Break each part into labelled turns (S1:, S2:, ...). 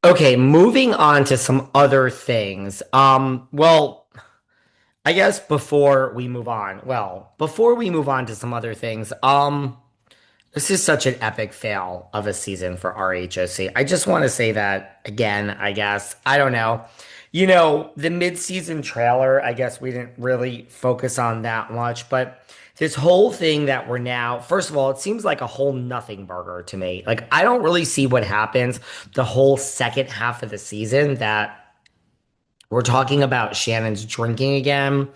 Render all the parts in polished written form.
S1: Okay, moving on to some other things. I guess before we move on to some other things, this is such an epic fail of a season for RHOC. I just want to say that again, I guess. I don't know. The mid-season trailer, I guess we didn't really focus on that much, but this whole thing that we're now, first of all, it seems like a whole nothing burger to me. Like, I don't really see what happens the whole second half of the season that we're talking about Shannon's drinking again.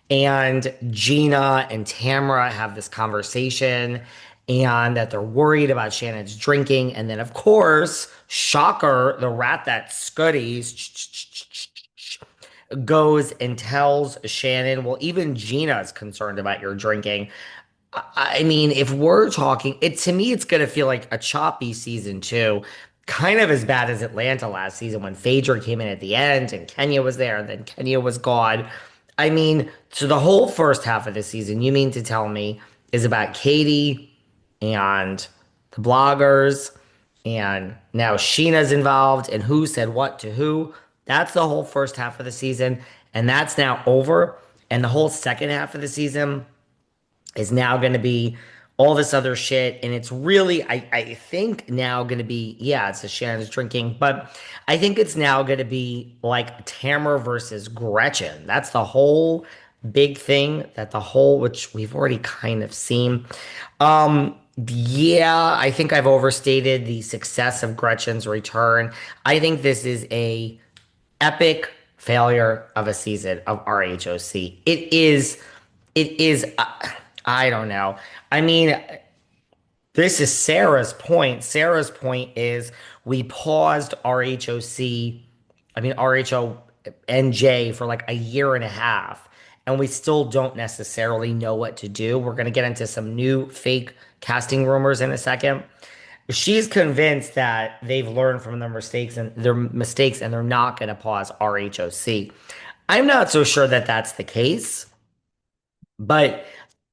S1: And Gina and Tamara have this conversation and that they're worried about Shannon's drinking. And then, of course, shocker, the rat that scuddies goes and tells Shannon, well, even Gina is concerned about your drinking. I mean, if we're talking, it to me, it's going to feel like a choppy season two, kind of as bad as Atlanta last season when Phaedra came in at the end and Kenya was there and then Kenya was gone. I mean, so the whole first half of the season, you mean to tell me, is about Katie and the bloggers, and now Sheena's involved, and who said what to who. That's the whole first half of the season, and that's now over. And the whole second half of the season is now going to be all this other shit. And it's really, I think now going to be, yeah, it's a Shannon's drinking, but I think it's now going to be like Tamara versus Gretchen. That's the whole big thing which we've already kind of seen. Yeah, I think I've overstated the success of Gretchen's return. I think this is a epic failure of a season of RHOC. It is, I don't know. I mean, this is Sarah's point. Sarah's point is we paused RHOC, I mean, RHONJ for like a year and a half, and we still don't necessarily know what to do. We're going to get into some new fake casting rumors in a second. She's convinced that they've learned from their mistakes and they're not going to pause RHOC. I'm not so sure that that's the case. But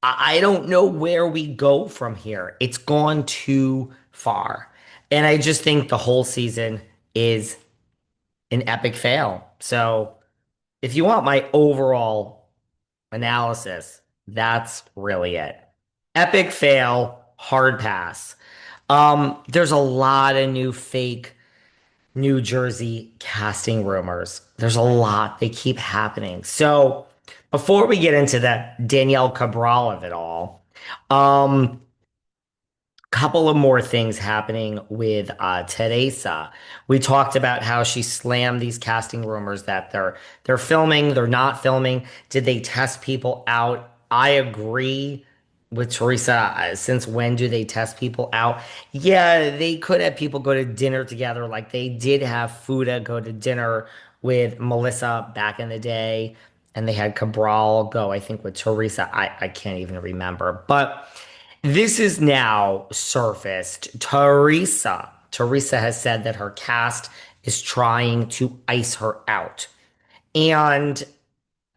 S1: I don't know where we go from here. It's gone too far. And I just think the whole season is an epic fail. So if you want my overall analysis, that's really it. Epic fail, hard pass. There's a lot of new fake New Jersey casting rumors. There's a lot. They keep happening. So before we get into the Danielle Cabral of it all, um, couple of more things happening with Teresa. We talked about how she slammed these casting rumors that they're filming, they're not filming. Did they test people out? I agree with Teresa. Since when do they test people out? Yeah, they could have people go to dinner together, like they did have Fuda go to dinner with Melissa back in the day, and they had Cabral go, I think, with Teresa. I can't even remember, but. This is now surfaced. Teresa has said that her cast is trying to ice her out. And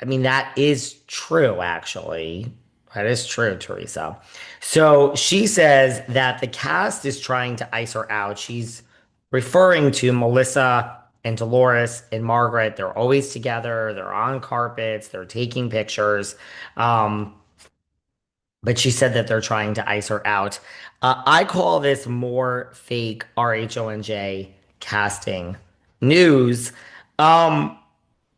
S1: I mean, that is true, actually. That is true, Teresa. So she says that the cast is trying to ice her out. She's referring to Melissa and Dolores and Margaret. They're always together, they're on carpets, they're taking pictures. Um, but she said that they're trying to ice her out. I call this more fake RHONJ casting news. Um,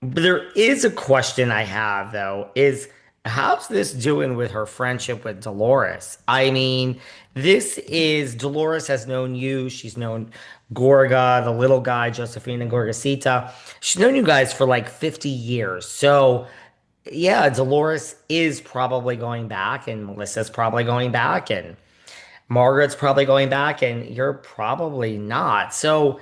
S1: but there is a question I have though, is how's this doing with her friendship with Dolores? I mean, this is Dolores has known you, she's known Gorga, the little guy, Josephine and Gorgasita. She's known you guys for like 50 years. So yeah, Dolores is probably going back, and Melissa's probably going back, and Margaret's probably going back, and you're probably not. So,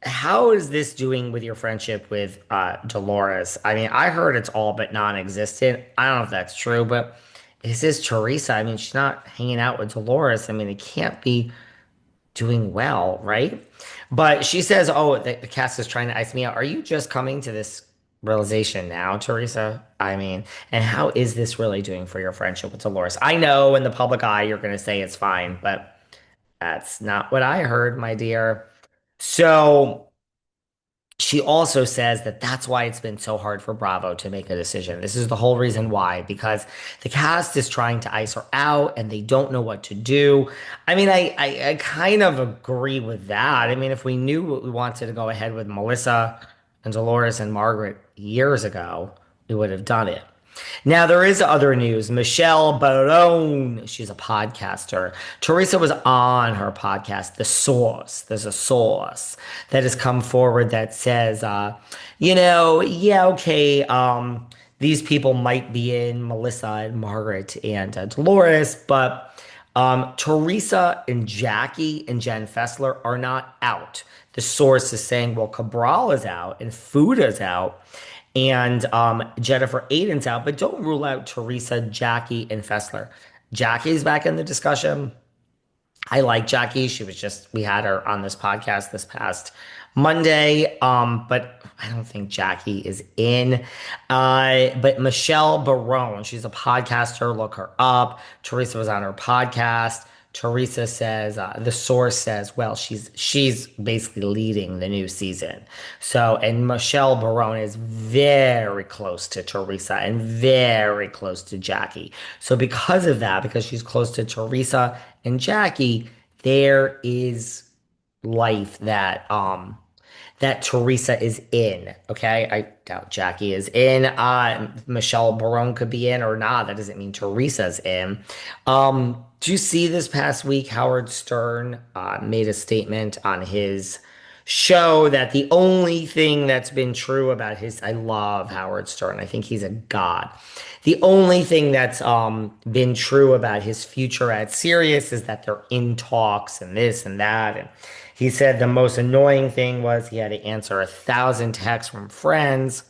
S1: how is this doing with your friendship with Dolores? I mean, I heard it's all but non-existent. I don't know if that's true, but is this Teresa? I mean, she's not hanging out with Dolores. I mean, it can't be doing well, right? But she says, "Oh, the cast is trying to ice me out." Are you just coming to this realization now, Teresa? I mean, and how is this really doing for your friendship with Dolores? I know in the public eye you're going to say it's fine, but that's not what I heard, my dear. So she also says that that's why it's been so hard for Bravo to make a decision. This is the whole reason why, because the cast is trying to ice her out and they don't know what to do. I mean, I kind of agree with that. I mean, if we knew what we wanted to go ahead with Melissa and Dolores and Margaret years ago, we would have done it. Now, there is other news. Michelle Barone, she's a podcaster. Teresa was on her podcast, The Source. There's a source that has come forward that says, yeah, okay, these people might be in Melissa and Margaret and Dolores, but Teresa and Jackie and Jen Fessler are not out. The source is saying, well, Cabral is out and Food is out and Jennifer Aiden's out, but don't rule out Teresa, Jackie, and Fessler. Jackie's back in the discussion. I like Jackie. We had her on this podcast this past Monday. But I don't think Jackie is in. But Michelle Barone, she's a podcaster. Look her up. Teresa was on her podcast. Teresa says, the source says, well, she's basically leading the new season. So, and Michelle Barone is very close to Teresa and very close to Jackie. So because of that, because she's close to Teresa and Jackie, there is life that Teresa is in. Okay. I doubt Jackie is in. Michelle Barone could be in or not. That doesn't mean Teresa's in. Do you see this past week, Howard Stern made a statement on his show that the only thing that's been true about I love Howard Stern. I think he's a god. The only thing that's been true about his future at Sirius is that they're in talks and this and that. And he said the most annoying thing was he had to answer 1,000 texts from friends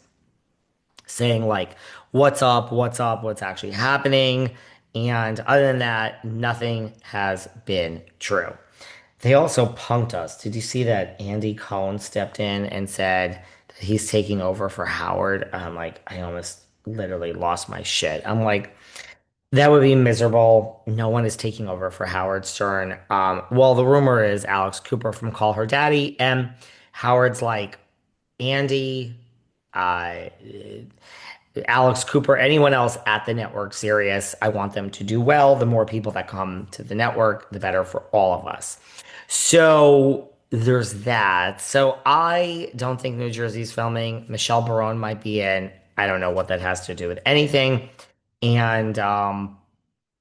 S1: saying like, what's up, what's actually happening. And other than that, nothing has been true. They also punked us. Did you see that Andy Cohen stepped in and said that he's taking over for Howard? I'm like, I almost literally lost my shit. I'm like, that would be miserable. No one is taking over for Howard Stern. Well, the rumor is Alex Cooper from Call Her Daddy, and Howard's like, Andy, uh, Alex Cooper, anyone else at the network Sirius, I want them to do well. The more people that come to the network, the better for all of us. So there's that. So I don't think New Jersey's filming. Michelle Barone might be in. I don't know what that has to do with anything. And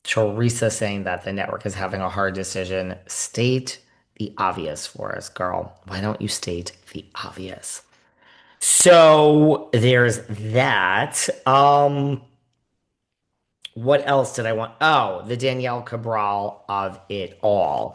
S1: Teresa saying that the network is having a hard decision. State the obvious for us, girl. Why don't you state the obvious? So there's that. What else did I want? Oh, the Danielle Cabral of it all.